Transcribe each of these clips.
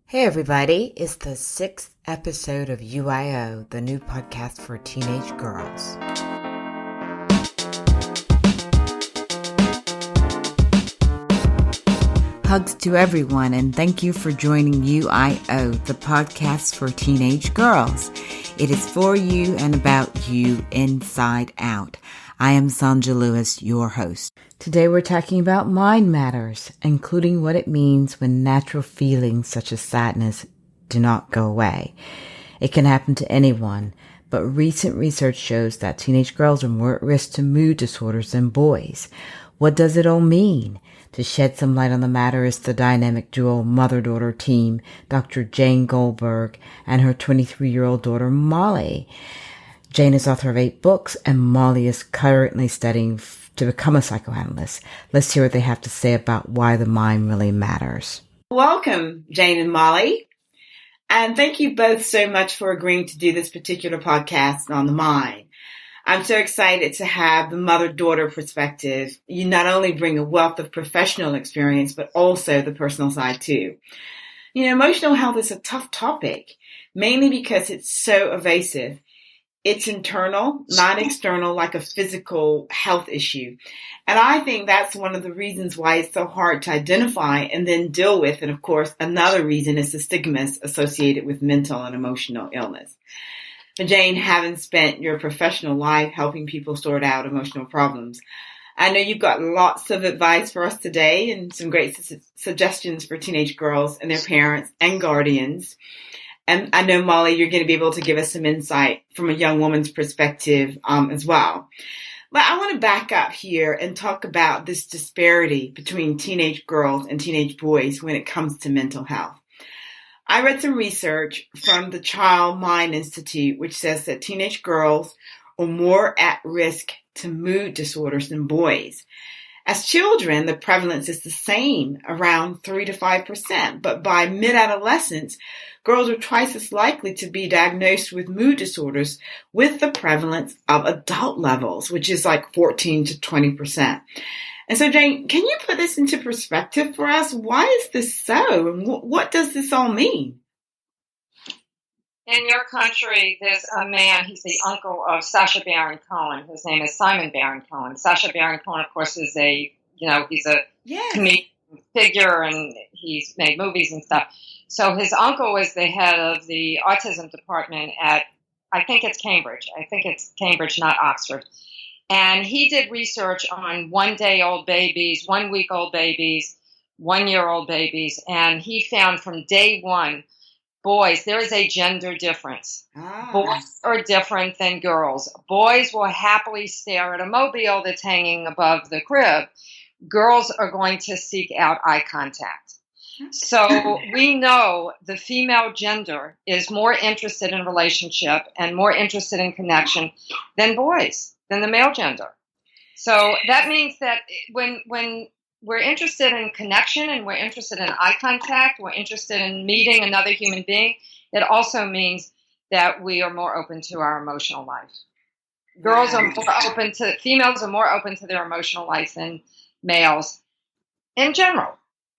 Hey everybody, it's the 6th episode of UIO, the new podcast for teenage girls. Hugs to everyone and thank you for joining UIO, the podcast for teenage girls. It is for you and about you inside out. I am Sonja Lewis, your host. Today we're talking about mind matters, including what it means when natural feelings such as sadness do not go away. It can happen to anyone, but recent research shows that teenage girls are more at risk to mood disorders than boys. What does it all mean? To shed some light on the matter is the dynamic duo mother-daughter team, Dr. Jane Goldberg and her 23-year-old daughter Molly. Jane is author of 8 books, and Molly is currently studying to become a psychoanalyst. Let's hear what they have to say about why the mind really matters. Welcome, Jane and Molly. And thank you both so much for agreeing to do this particular podcast on the mind. I'm so excited to have the mother-daughter perspective. You not only bring a wealth of professional experience, but also the personal side too. You know, emotional health is a tough topic, mainly because it's so evasive. It's internal, not external, like a physical health issue. And I think that's one of the reasons why it's so hard to identify and then deal with. And of course, another reason is the stigmas associated with mental and emotional illness. But Jane, having spent your professional life helping people sort out emotional problems, I know you've got lots of advice for us today and some great suggestions for teenage girls and their parents and guardians. And I know, Molly, you're going to be able to give us some insight from a young woman's perspective as well. But I want to back up here and talk about this disparity between teenage girls and teenage boys when it comes to mental health. I read some research from the Child Mind Institute, which says that teenage girls are more at risk to mood disorders than boys. As children, the prevalence is the same, around 3 to 5%, but by mid-adolescence, girls are twice as likely to be diagnosed with mood disorders with the prevalence of adult levels, which is like 14 to 20%. And so, Jane, can you put this into perspective for us? Why is this so, and what does this all mean? In your country, there's a man, he's the uncle of Sacha Baron Cohen. His name is Simon Baron Cohen. Sacha Baron Cohen, of course, is he's a comedic figure, and he's made movies and stuff. So his uncle is the head of the autism department at, I think it's Cambridge. I think it's Cambridge, not Oxford. And he did research on 1-day-old babies, 1-week-old babies, 1-year-old babies, and he found from day one, boys, there is a gender difference. Boys are different than girls. Boys will happily stare at a mobile that's hanging above the crib. Girls are going to seek out eye contact. So we know the female gender is more interested in relationship and more interested in connection than boys, than the male gender. So that means that when we're interested in connection and we're interested in eye contact, we're interested in meeting another human being, it also means that we are more open to our emotional life. Females are more open to their emotional life than males in general.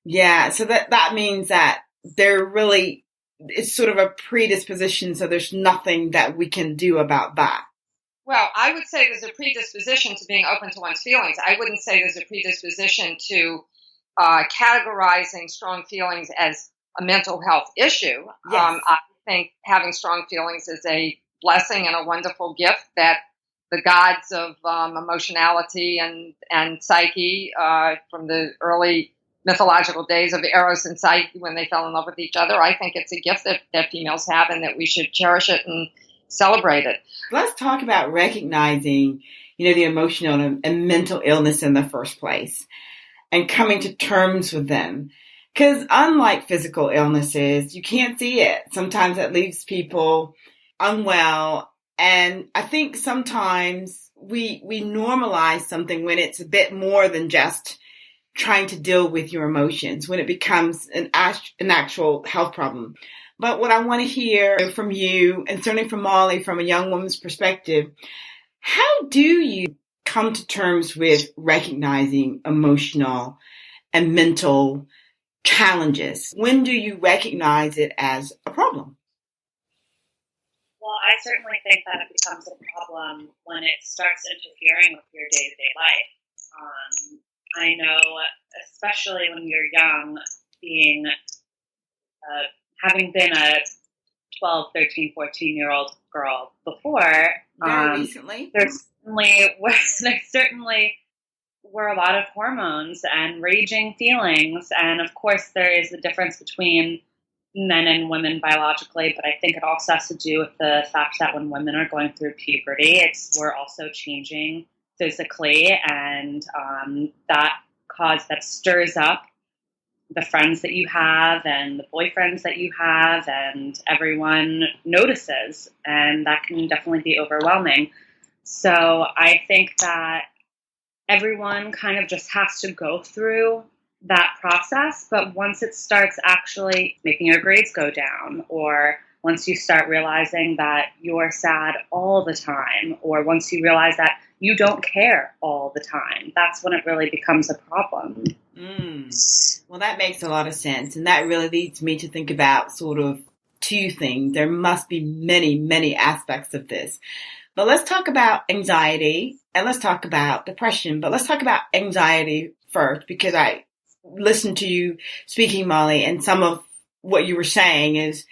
Yeah, so that means that it's sort of a predisposition, so there's nothing that we can do about that. Well, I would say there's a predisposition to being open to one's feelings. I wouldn't say there's a predisposition to categorizing strong feelings as a mental health issue. Yes. I think having strong feelings is a blessing and a wonderful gift that the gods of emotionality and psyche from the early mythological days of Eros and Psyche when they fell in love with each other, I think it's a gift that females have and that we should cherish it and celebrate it. Let's talk about recognizing, the emotional and mental illness in the first place and coming to terms with them. Because unlike physical illnesses, you can't see it. Sometimes it leaves people unwell. And I think sometimes we normalize something when it's a bit more than just trying to deal with your emotions, when it becomes an actual health problem. But what I want to hear from you, and certainly from Molly, from a young woman's perspective, how do you come to terms with recognizing emotional and mental challenges? When do you recognize it as a problem? Well, I certainly think that it becomes a problem when it starts interfering with your day-to-day life. I know, especially when you're young, being having been a 12, 13, 14-year-old girl before. Very recently. There certainly were a lot of hormones and raging feelings. And of course, there is a difference between men and women biologically, but I think it also has to do with the fact that when women are going through puberty, we're also changing physically, and that stirs up the friends that you have and the boyfriends that you have, and everyone notices, and that can definitely be overwhelming. So I think that everyone kind of just has to go through that process, but once it starts actually making your grades go down, or once you start realizing that you're sad all the time, or once you realize that you don't care all the time, that's when it really becomes a problem. Well, that makes a lot of sense. And that really leads me to think about sort of two things. There must be many, many aspects of this. But let's talk about anxiety and let's talk about depression. But let's talk about anxiety first, because I listened to you speaking, Molly, and some of what you were saying is,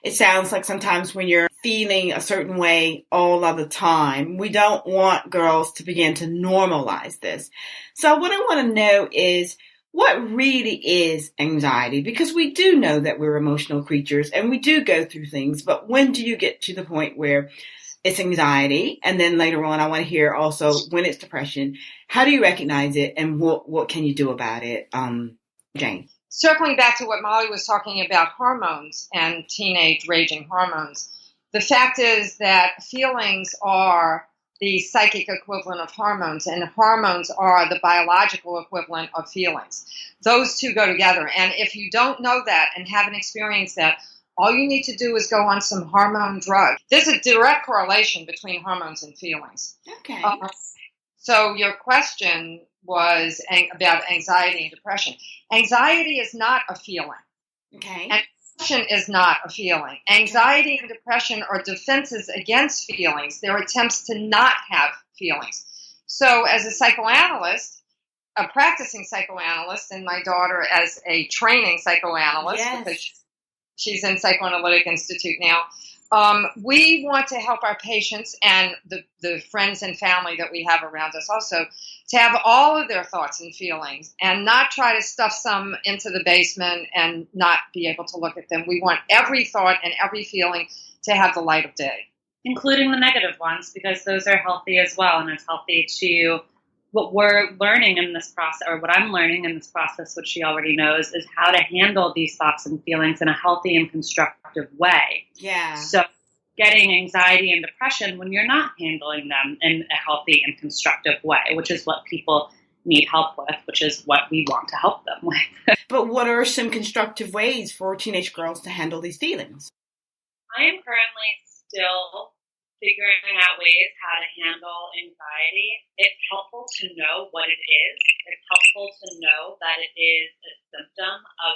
it sounds like sometimes when you're feeling a certain way all of the time, we don't want girls to begin to normalize this. So what I want to know is, what really is anxiety? Because we do know that we're emotional creatures and we do go through things, but when do you get to the point where it's anxiety? And then later on, I want to hear also when it's depression. How do you recognize it, and what can you do about it, Jane? Circling back to what Molly was talking about, hormones and teenage raging hormones, the fact is that feelings are the psychic equivalent of hormones, and hormones are the biological equivalent of feelings. Those two go together. And if you don't know that and haven't experienced that, all you need to do is go on some hormone drug. There's a direct correlation between hormones and feelings. Okay. So your question was about anxiety and depression. Anxiety is not a feeling. Okay. And depression is not a feeling. Anxiety and depression are defenses against feelings. They're attempts to not have feelings. So as a psychoanalyst, a practicing psychoanalyst, and my daughter as a training psychoanalyst, because she's in Psychoanalytic Institute now, we want to help our patients and the friends and family that we have around us also to have all of their thoughts and feelings and not try to stuff some into the basement and not be able to look at them. We want every thought and every feeling to have the light of day. Including the negative ones, because those are healthy as well. And it's healthy to what we're learning in this process, or what I'm learning in this process, which she already knows, is how to handle these thoughts and feelings in a healthy and constructive way. Yeah. So getting anxiety and depression when you're not handling them in a healthy and constructive way, which is what people need help with, which is what we want to help them with. But what are some constructive ways for teenage girls to handle these feelings? I am currently still figuring out ways how to handle anxiety. It's helpful to know what it is. It's helpful to know that it is a symptom of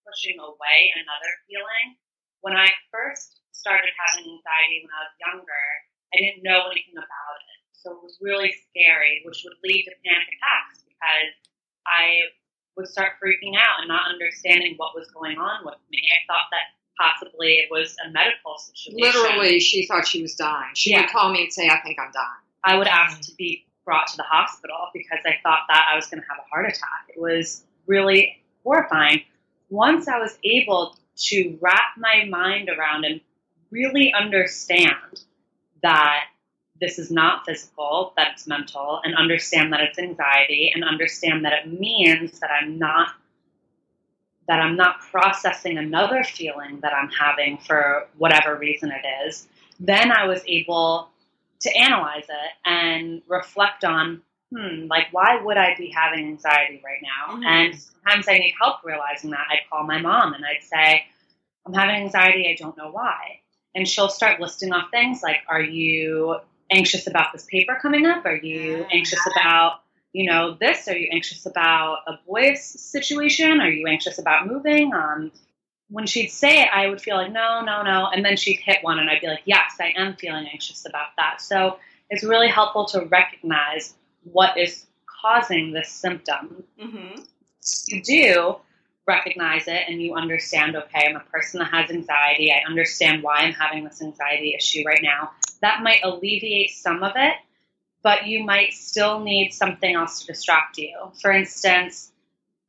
pushing away another feeling. When I first started having anxiety when I was younger, I didn't know anything about it. So it was really scary, which would lead to panic attacks because I would start freaking out and not understanding what was going on with me. I thought that possibly it was a medical situation. Literally, she thought she was dying. She would call me and say, I think I'm dying. I would ask to be brought to the hospital because I thought that I was going to have a heart attack. It was really horrifying. Once I was able to wrap my mind around and really understand that this is not physical, that it's mental, and understand that it's anxiety, and understand that it means that I'm not processing another feeling that I'm having for whatever reason it is, then I was able to analyze it and reflect on, why would I be having anxiety right now? Mm-hmm. And sometimes I need help realizing that. I'd call my mom and I'd say, I'm having anxiety, I don't know why. And she'll start listing off things like, are you anxious about this paper coming up? Are you anxious about this? Are you anxious about a boy's situation? Are you anxious about moving? When she'd say it, I would feel like, no. And then she'd hit one and I'd be like, yes, I am feeling anxious about that. So it's really helpful to recognize what is causing this symptom. Mm-hmm. You do recognize it and you understand, okay, I'm a person that has anxiety. I understand why I'm having this anxiety issue right now. That might alleviate some of it, but you might still need something else to distract you. For instance,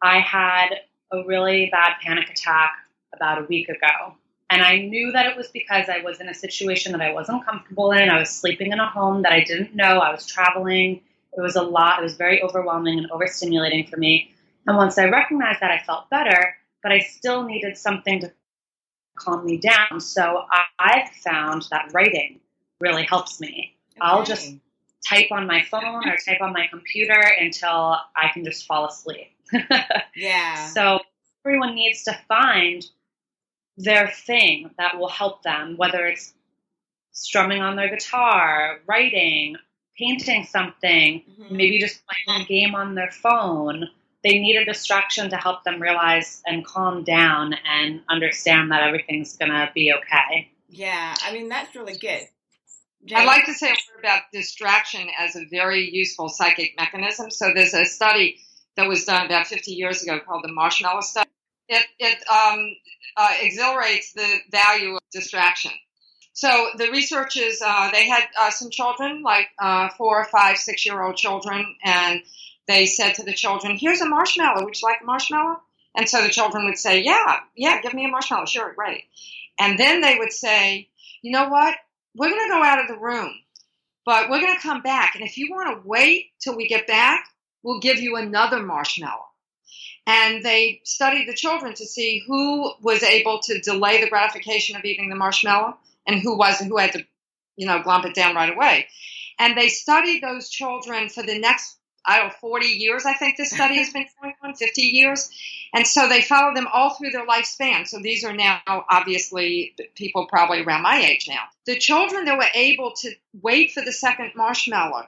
I had a really bad panic attack about a week ago. And I knew that it was because I was in a situation that I wasn't comfortable in. I was sleeping in a home that I didn't know. I was traveling. It was a lot. It was very overwhelming and overstimulating for me. And once I recognized that, I felt better, but I still needed something to calm me down. So I've found that writing really helps me. Okay. I'll just type on my phone or type on my computer until I can just fall asleep. Yeah. So everyone needs to find their thing that will help them, whether it's strumming on their guitar, writing, painting something, maybe just playing a game on their phone. They need a distraction to help them realize and calm down and understand that everything's going to be okay. Yeah, I mean, that's really good. Jane? I'd like to say a word about distraction as a very useful psychic mechanism. So there's a study that was done about 50 years ago called the marshmallow study. It exhilarates the value of distraction. So the researchers, they had some children, like 4, 5, 6-year-old children, and they said to the children, here's a marshmallow. Would you like a marshmallow? And so the children would say, yeah, give me a marshmallow. Sure, great. And then they would say, you know what? We're going to go out of the room, but we're going to come back. And if you want to wait till we get back, we'll give you another marshmallow. And they studied the children to see who was able to delay the gratification of eating the marshmallow and who wasn't, who had to, glomp it down right away. And they studied those children for the next 40 years, I think this study has been going on, 50 years. And so they followed them all through their lifespan. So these are now obviously people probably around my age now. The children that were able to wait for the second marshmallow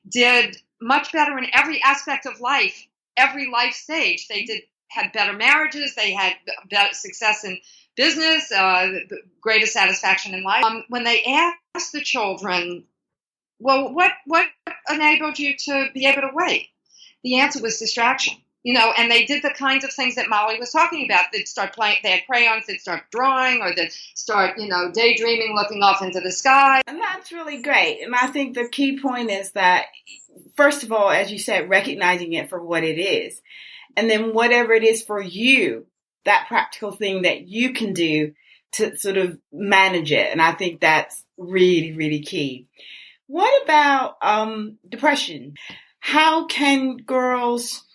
did much better in every aspect of life, every life stage. They had better marriages. They had better success in business, greater satisfaction in life. When they asked the children, well, what enabled you to be able to wait? The answer was distraction. And they did the kinds of things that Molly was talking about. They'd start playing, they had crayons, they'd start drawing, or they'd start, daydreaming, looking off into the sky. And that's really great. And I think the key point is that, first of all, as you said, recognizing it for what it is. And then whatever it is for you, that practical thing that you can do to sort of manage it. And I think that's really, really key. What about depression? How can girls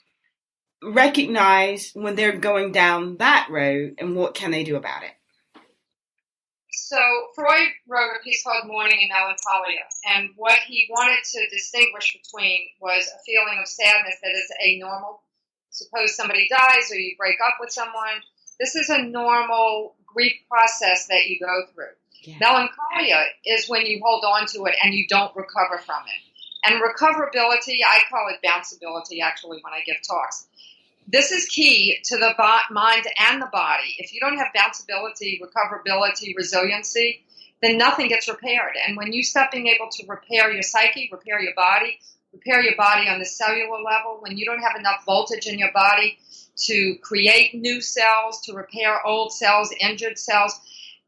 recognize when they're going down that road, and what can they do about it? So Freud wrote a piece called Mourning and Melancholia, and what he wanted to distinguish between was a feeling of sadness that is a normal. Suppose somebody dies or you break up with someone. This is a normal grief process that you go through. Yeah. Melancholia is when you hold on to it and you don't recover from it. And recoverability, I call it bounceability actually when I give talks. This is key to the mind and the body. If you don't have bounceability, recoverability, resiliency, then nothing gets repaired. And when you stop being able to repair your psyche, repair your body on the cellular level, when you don't have enough voltage in your body to create new cells, to repair old cells, injured cells,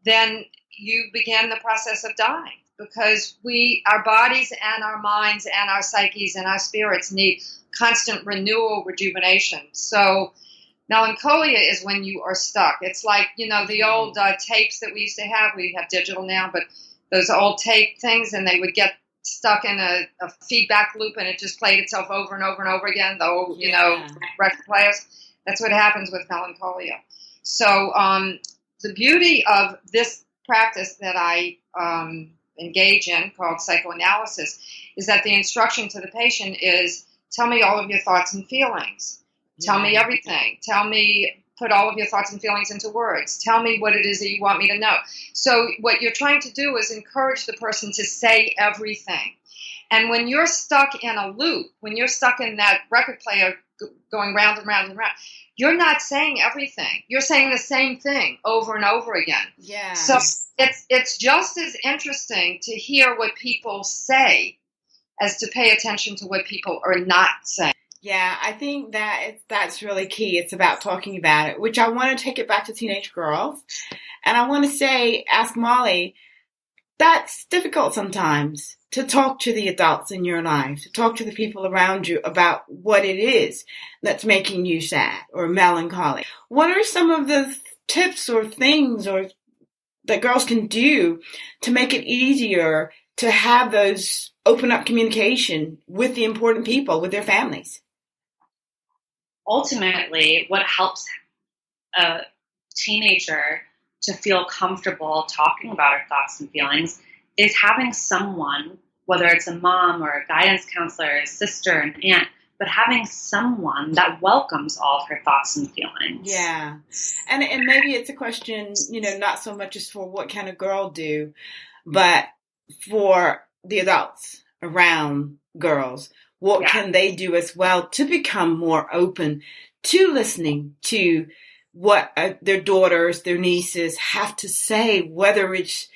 then you begin the process of dying, because our bodies and our minds and our psyches and our spirits need constant renewal, rejuvenation. So melancholia is when you are stuck. It's like, the old tapes that we used to have. We have digital now, but those old tape things, and they would get stuck in a feedback loop, and it just played itself over and over and over again, the old, record players. That's what happens with melancholia. So the beauty of this practice that I engage in, called psychoanalysis, is that the instruction to the patient is, tell me all of your thoughts and feelings. Tell me everything. Tell me put all of your thoughts and feelings into words. Tell me what it is that you want me to know. So what you're trying to do is encourage the person to say everything. And when you're stuck in a loop, when you're stuck in that record player going round and round and round, you're not saying everything. You're saying the same thing over and over again. Yeah. So it's just as interesting to hear what people say as to pay attention to what people are not saying. Yeah, I think that's really key. It's about talking about it, which I want to take it back to teenage girls. And I want to say, ask Molly, that's difficult sometimes to talk to the adults in your life, to talk to the people around you about what it is that's making you sad or melancholy. What are some of the tips or things or that girls can do to make it easier to have those open up communication with the important people, with their families? Ultimately, what helps a teenager to feel comfortable talking about her thoughts and feelings is having someone, whether it's a mom or a guidance counselor, a sister, an aunt, but having someone that welcomes all of her thoughts and feelings. Yeah. And maybe it's a question, not so much as for what can a girl do, but for the adults around girls. What can they do as well to become more open to listening to what their daughters, their nieces have to say, whether it's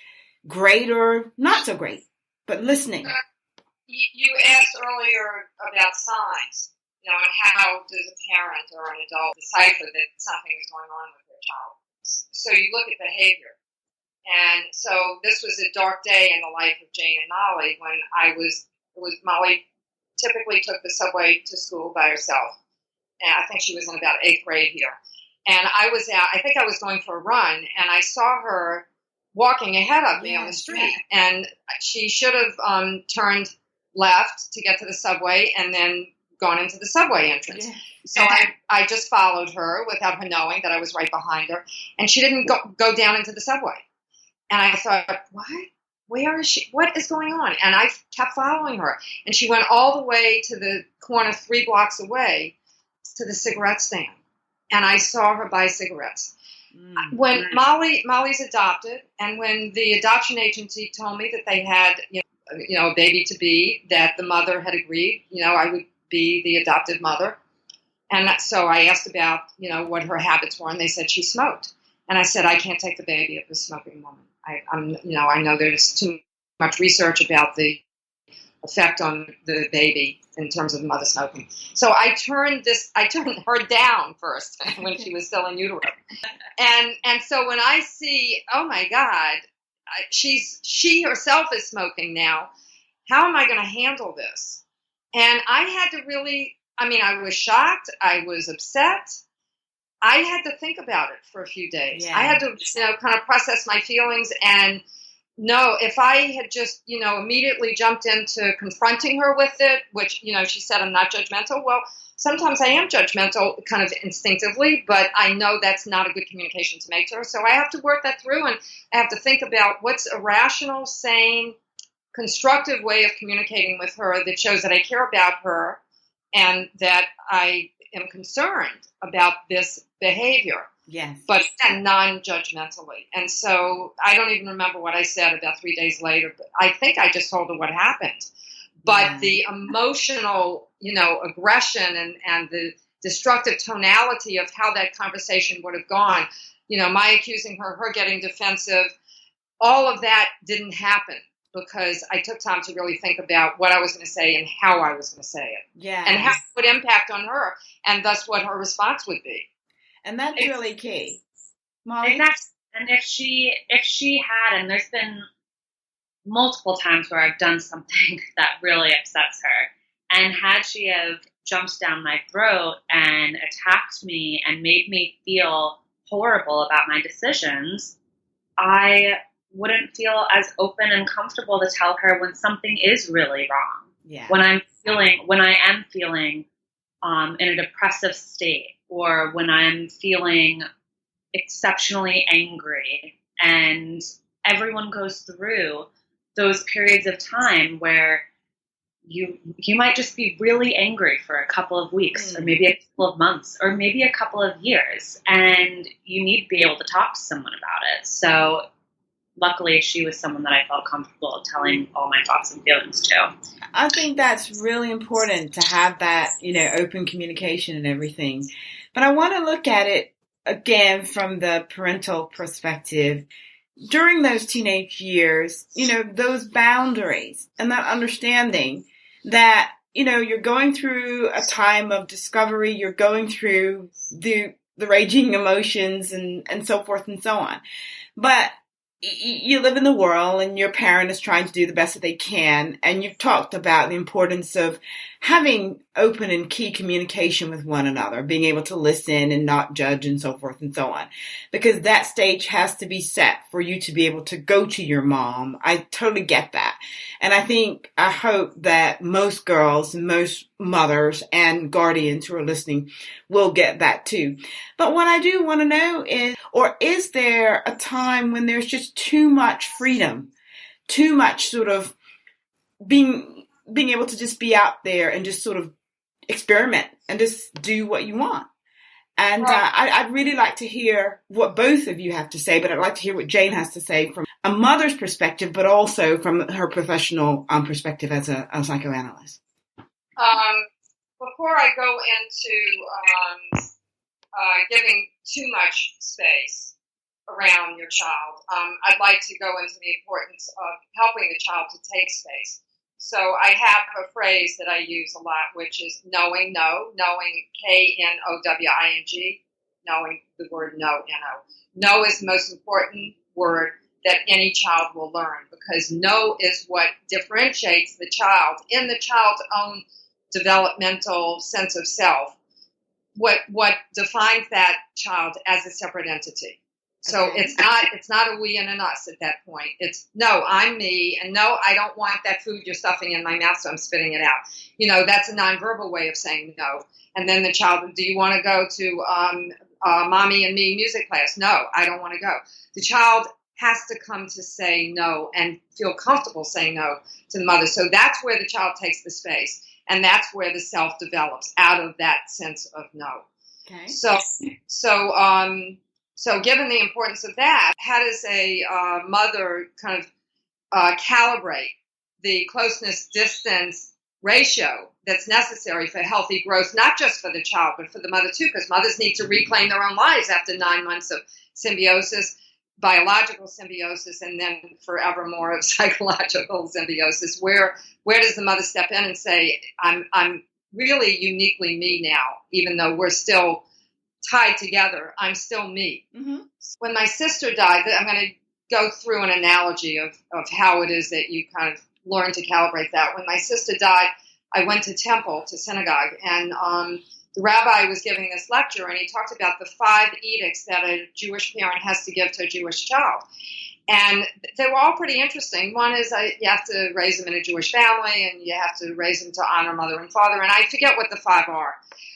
great or not so great, but listening. You asked earlier about signs, and how does a parent or an adult decipher that something is going on with their child? So you look at behavior. And so this was a dark day in the life of Jane and Molly when Molly typically took the subway to school by herself. And I think she was in about 8th grade here. And I was out, I think I was going for a run, and I saw her walking ahead of me on the street. And she should have turned left to get to the subway and then gone into the subway entrance. Yeah. So I just followed her without her knowing that I was right behind her. And she didn't go down into the subway. And I thought, what? Where is she? What is going on? And I kept following her. And she went all the way to the corner 3 blocks away to the cigarette stand. And I saw her buy cigarettes. Mm-hmm. When Molly's adopted, and when the adoption agency told me that they had, a baby to be, that the mother had agreed, I would be the adoptive mother. And so I asked about, what her habits were, and they said she smoked. And I said, I can't take the baby of a smoking woman. I know there's too much research about the effect on the baby in terms of the mother smoking. So I turned her down first when she was still in utero. And so when I see, oh my God, she herself is smoking now. How am I going to handle this? And I had to really, I was shocked. I was upset. I had to think about it for a few days. Yeah. I had to, kind of process my feelings and know if I had just, immediately jumped into confronting her with it, which, she said I'm not judgmental. Well, sometimes I am judgmental kind of instinctively, but I know that's not a good communication to make to her. So I have to work that through, and I have to think about what's a rational, sane, constructive way of communicating with her that shows that I care about her and that I am concerned about this behavior. Yes. But non-judgmentally. And so I don't even remember what I said about 3 days later, but I think I just told her what happened. But the emotional, aggression and the destructive tonality of how that conversation would have gone, my accusing her getting defensive, all of that didn't happen because I took time to really think about what I was going to say and how I was going to say it. Yeah. And how it would impact on her and thus what her response would be. And that's really key. Molly? Exactly. And if she had, and there's been multiple times where I've done something that really upsets her, and had she have jumped down my throat and attacked me and made me feel horrible about my decisions, I wouldn't feel as open and comfortable to tell her when something is really wrong. Yeah. When I am feeling in a depressive state, or when I'm feeling exceptionally angry. And everyone goes through those periods of time where you might just be really angry for a couple of weeks, or maybe a couple of months, or maybe a couple of years, and you need to be able to talk to someone about it. So luckily, she was someone that I felt comfortable telling all my thoughts and feelings to. I think that's really important to have that, open communication and everything. But I want to look at it again from the parental perspective. During those teenage years, those boundaries and that understanding that, you're going through a time of discovery, you're going through the raging emotions and so forth and so on. But you live in the world and your parent is trying to do the best that they can. And you've talked about the importance of having open and key communication with one another, being able to listen and not judge and so forth and so on. Because that stage has to be set for you to be able to go to your mom. I totally get that. And I hope that most girls, most mothers and guardians who are listening will get that too. But what I do want to know is there a time when there's just too much freedom, too much sort of being able to just be out there and just sort of experiment and just do what you want? And I'd really like to hear what both of you have to say, but I'd like to hear what Jane has to say from a mother's perspective, but also from her professional perspective as a psychoanalyst. Before I go into giving too much space around your child, I'd like to go into the importance of helping the child to take space. So I have a phrase that I use a lot, which is knowing Knowing, knowing the word know, N-O. Know is the most important word that any child will learn, because know is what differentiates the child in the child's own developmental sense of self, what defines that child as a separate entity. So okay. It's not a we and an us at that point. It's no, I'm me, and no, I don't want that food you're stuffing in my mouth, so I'm spitting it out. That's a nonverbal way of saying no. And then the child, do you want to go to mommy and me music class? No, I don't want to go. The child has to come to say no and feel comfortable saying no to the mother. So that's where the child takes the space, and that's where the self develops out of that sense of no. Okay. So given the importance of that, how does a mother kind of calibrate the closeness-distance ratio that's necessary for healthy growth, not just for the child, but for the mother too, because mothers need to reclaim their own lives after 9 months of symbiosis, biological symbiosis, and then forever more of psychological symbiosis. Where does the mother step in and say, I'm really uniquely me now, even though we're still tied together, I'm still me. Mm-hmm. When my sister died, I'm going to go through an analogy of how it is that you kind of learn to calibrate that. When my sister died, I went to synagogue, and the rabbi was giving this lecture, and he talked about the 5 edicts that a Jewish parent has to give to a Jewish child. And they were all pretty interesting. One is you have to raise them in a Jewish family, and you have to raise them to honor mother and father, and I forget what the 5 are.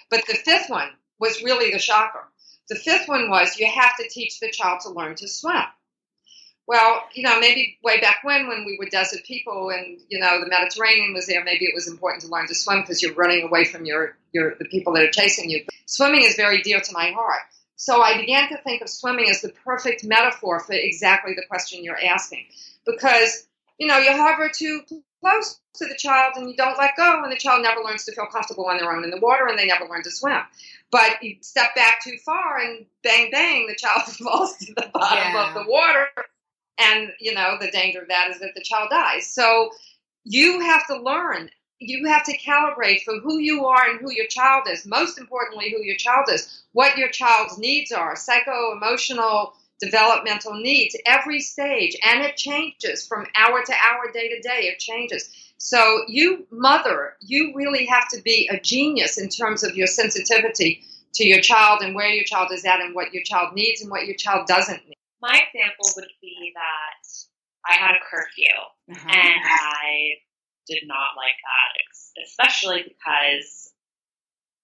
But the 5th one was really the shocker. The 5th one was you have to teach the child to learn to swim. Well, maybe way back when we were desert people and, the Mediterranean was there, maybe it was important to learn to swim because you're running away from the people that are chasing you. But swimming is very dear to my heart. So I began to think of swimming as the perfect metaphor for exactly the question you're asking. Because, you hover too close to the child and you don't let go, and the child never learns to feel comfortable on their own in the water, and they never learn to swim. But you step back too far and bang, bang, the child falls to the bottom of the water. And, the danger of that is that the child dies. So you have to learn. You have to calibrate for who you are and who your child is. Most importantly, who your child is, what your child's needs are, psycho-emotional, developmental needs, every stage. And it changes from hour to hour, day to day. It changes. So you, mother, you really have to be a genius in terms of your sensitivity to your child and where your child is at and what your child needs and what your child doesn't need. My example would be that I had a curfew, and I did not like that, especially because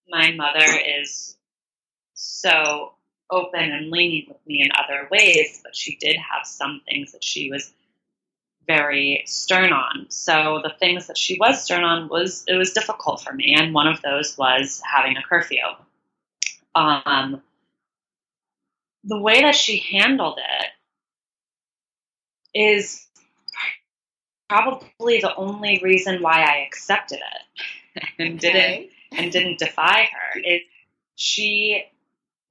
my mother is so open and lenient with me in other ways, but she did have some things that she was very stern on. So the things that she was stern on it was difficult for me. And one of those was having a curfew. The way that she handled it is probably the only reason why I accepted it and didn't defy her. She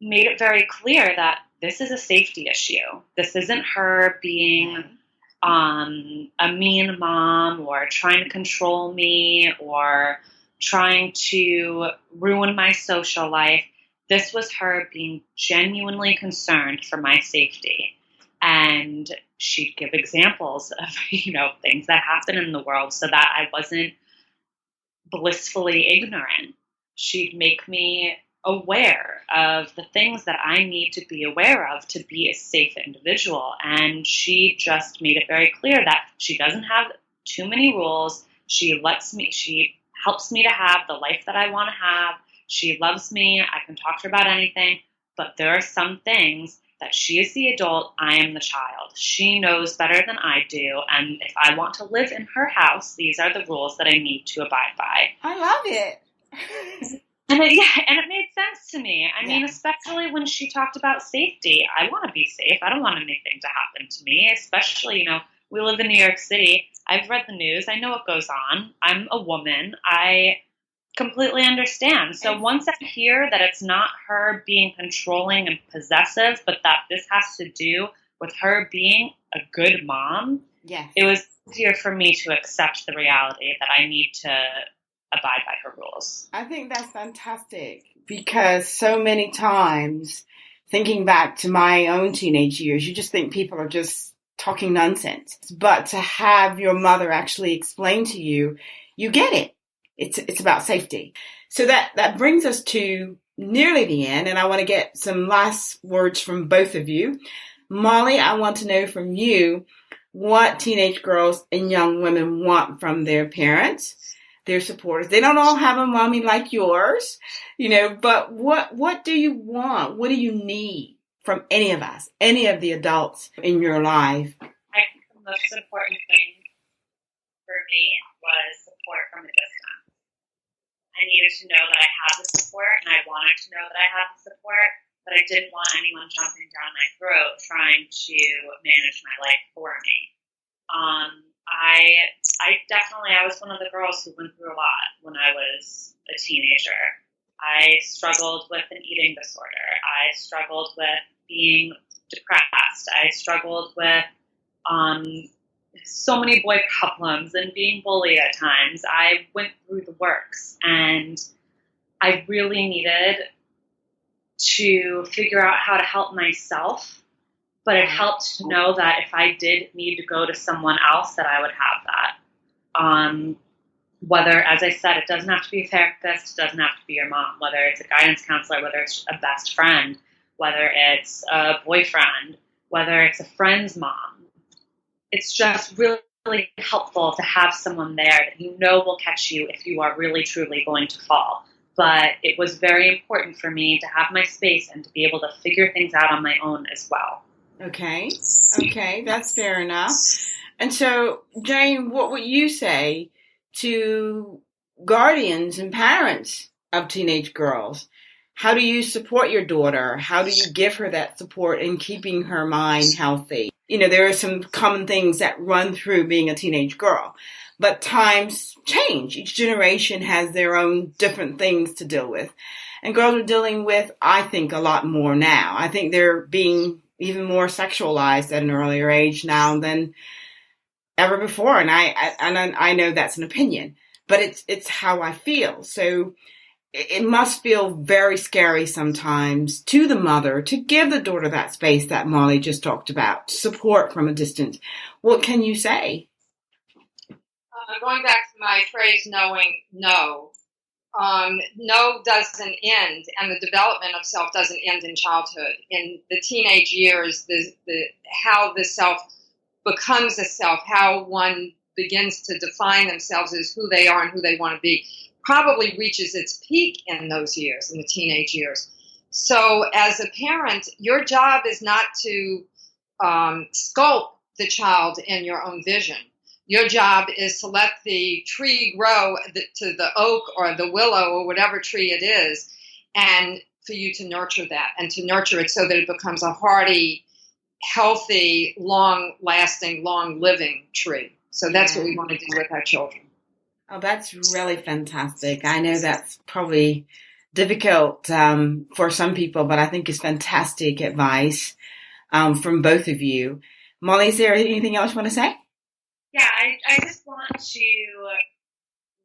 made it very clear that this is a safety issue. This isn't her being a mean mom or trying to control me or trying to ruin my social life. This was her being genuinely concerned for my safety. And she'd give examples of, things that happen in the world so that I wasn't blissfully ignorant. She'd make me aware of the things that I need to be aware of to be a safe individual. And she just made it very clear that she doesn't have too many rules. She helps me to have the life that I want to have. She loves me. I can talk to her about anything. But there are some things that she is the adult, I am the child. She knows better than I do. And if I want to live in her house, these are the rules that I need to abide by. I love it. And it made sense to me. I mean, especially when she talked about safety. I want to be safe. I don't want anything to happen to me, especially, we live in New York City. I've read the news. I know what goes on. I'm a woman. I completely understand. So once I hear that it's not her being controlling and possessive, but that this has to do with her being a good mom, it was easier for me to accept the reality that I need to abide by her rules. I think that's fantastic because so many times, thinking back to my own teenage years, you just think people are just talking nonsense. But to have your mother actually explain to you, you get it. It's about safety. So that brings us to nearly the end, and I want to get some last words from both of you. Molly, I want to know from you what teenage girls and young women want from their parents, their supporters. They don't all have a mommy like yours, but what do you want? What do you need from any of us, any of the adults in your life? I think the most important thing for me was support from a distance. I needed to know that I had the support, and I wanted to know that I had the support, but I didn't want anyone jumping down my throat trying to manage my life for me. I was one of the girls who went through a lot when I was a teenager. I struggled with an eating disorder. I struggled with being depressed. I struggled with so many boy problems and being bullied at times. I went through the works, and I really needed to figure out how to help myself, but it helped to know that if I did need to go to someone else, that I would have that. Whether, as I said, it doesn't have to be a therapist, it doesn't have to be your mom, whether it's a guidance counselor, whether it's a best friend, whether it's a boyfriend, whether it's a friend's mom. It's just really helpful to have someone there that will catch you if you are really, truly going to fall. But it was very important for me to have my space and to be able to figure things out on my own as well. Okay, that's fair enough. And so, Jane, what would you say to guardians and parents of teenage girls? How do you support your daughter? How do you give her that support in keeping her mind healthy? There are some common things that run through being a teenage girl, but times change. Each generation has their own different things to deal with. And girls are dealing with, I think, a lot more now. I think they're being even more sexualized at an earlier age now than ever before. And I know that's an opinion, but it's how I feel. So it must feel very scary sometimes to the mother to give the daughter that space that Molly just talked about, support from a distance. What can you say? Going back to my phrase, knowing no. No doesn't end, and the development of self doesn't end in childhood. In the teenage years, how the self becomes a self, how one begins to define themselves as who they are and who they want to be, probably reaches its peak in those years, in the teenage years. So as a parent, your job is not to sculpt the child in your own vision. Your job is to let the tree grow to the oak or the willow or whatever tree it is, and for you to nurture that and to nurture it so that it becomes a hardy, healthy, long-lasting, long-living tree. So that's what we want to do with our children. Oh, that's really fantastic. I know that's probably difficult for some people, but I think it's fantastic advice from both of you. Molly, is there anything else you want to say? Yeah, I just want to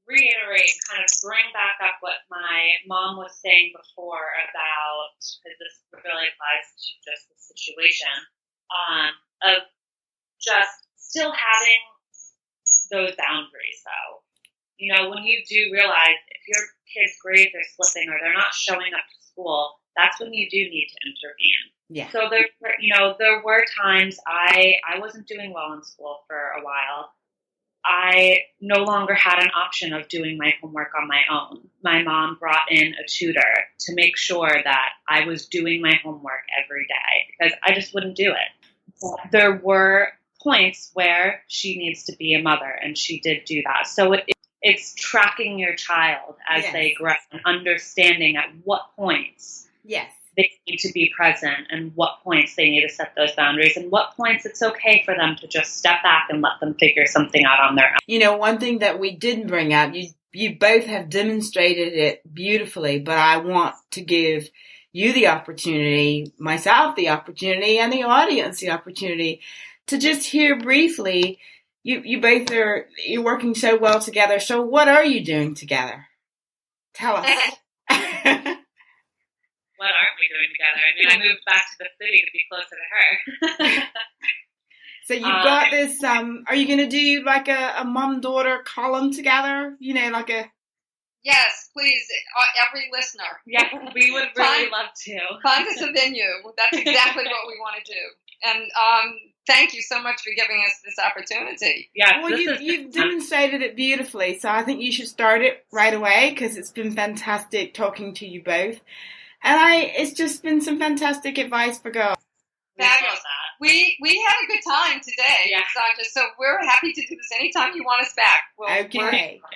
reiterate, kind of bring back up what my mom was saying before about, because this really applies to just the situation, of just still having those boundaries, though. You know, when you do realize if your kids' grades are slipping or they're not showing up to school, that's when you do need to intervene. Yeah. So there were times I wasn't doing well in school for a while. I no longer had an option of doing my homework on my own. My mom brought in a tutor to make sure that I was doing my homework every day because I just wouldn't do it. There were points where she needs to be a mother, and she did do that. So it's tracking your child as they grow and understanding at what points they need to be present and what points they need to set those boundaries and what points it's okay for them to just step back and let them figure something out on their own. You know, one thing that we didn't bring up, you both have demonstrated it beautifully, but I want to give you the opportunity, myself the opportunity, and the audience the opportunity to just hear briefly. You both you're working so well together. So what are you doing together? Tell us. What aren't we doing together? I mean, I moved back to the city to be closer to her. So you've got this, are you going to do like a mom-daughter column together? You know, like a... Yes, please, every listener. Yeah, we would really love to. Find us a venue. That's exactly what we want to do. And thank you so much for giving us this opportunity. Yeah, well, you've demonstrated it beautifully, so I think you should start it right away because it's been fantastic talking to you both. And it's just been some fantastic advice for girls. Fabulous. We had a good time today, Sonja, so we're happy to do this anytime you want us back.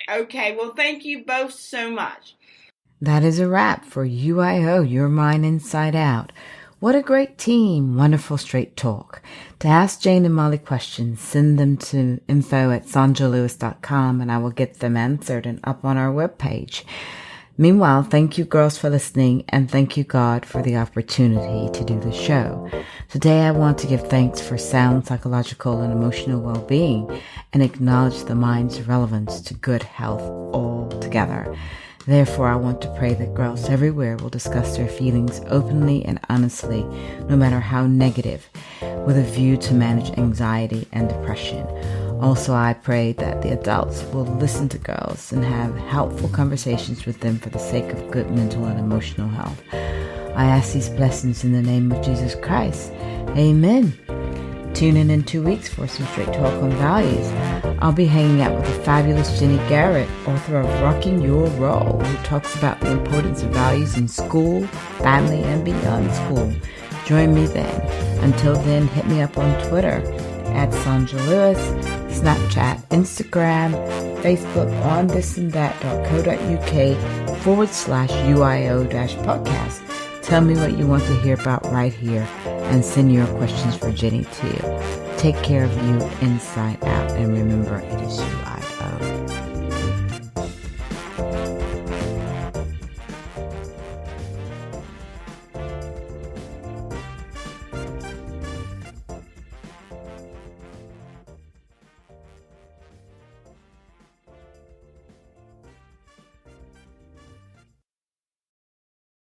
Okay. Well, thank you both so much. That is a wrap for UIO, Your Mind Inside Out. What a great team. Wonderful straight talk. To ask Jane and Molly questions, send them to info@sonjalewis.com and I will get them answered and up on our webpage. Meanwhile, thank you girls for listening, and thank you God for the opportunity to do the show. Today I want to give thanks for sound psychological and emotional well-being and acknowledge the mind's relevance to good health altogether. Therefore, I want to pray that girls everywhere will discuss their feelings openly and honestly, no matter how negative, with a view to manage anxiety and depression. Also, I pray that the adults will listen to girls and have helpful conversations with them for the sake of good mental and emotional health. I ask these blessings in the name of Jesus Christ. Amen. Tune in 2 weeks for some straight talk on values. I'll be hanging out with the fabulous Jenny Garrett, author of Rocking Your Role, who talks about the importance of values in school, family, and beyond school. Join me then. Until then, hit me up on Twitter @Sonja Lewis, Snapchat, Instagram, Facebook, onthisandthat.co.uk/UIO-podcast. Tell me what you want to hear about right here and send your questions for Jenny too. Take care of you inside out and remember it is you.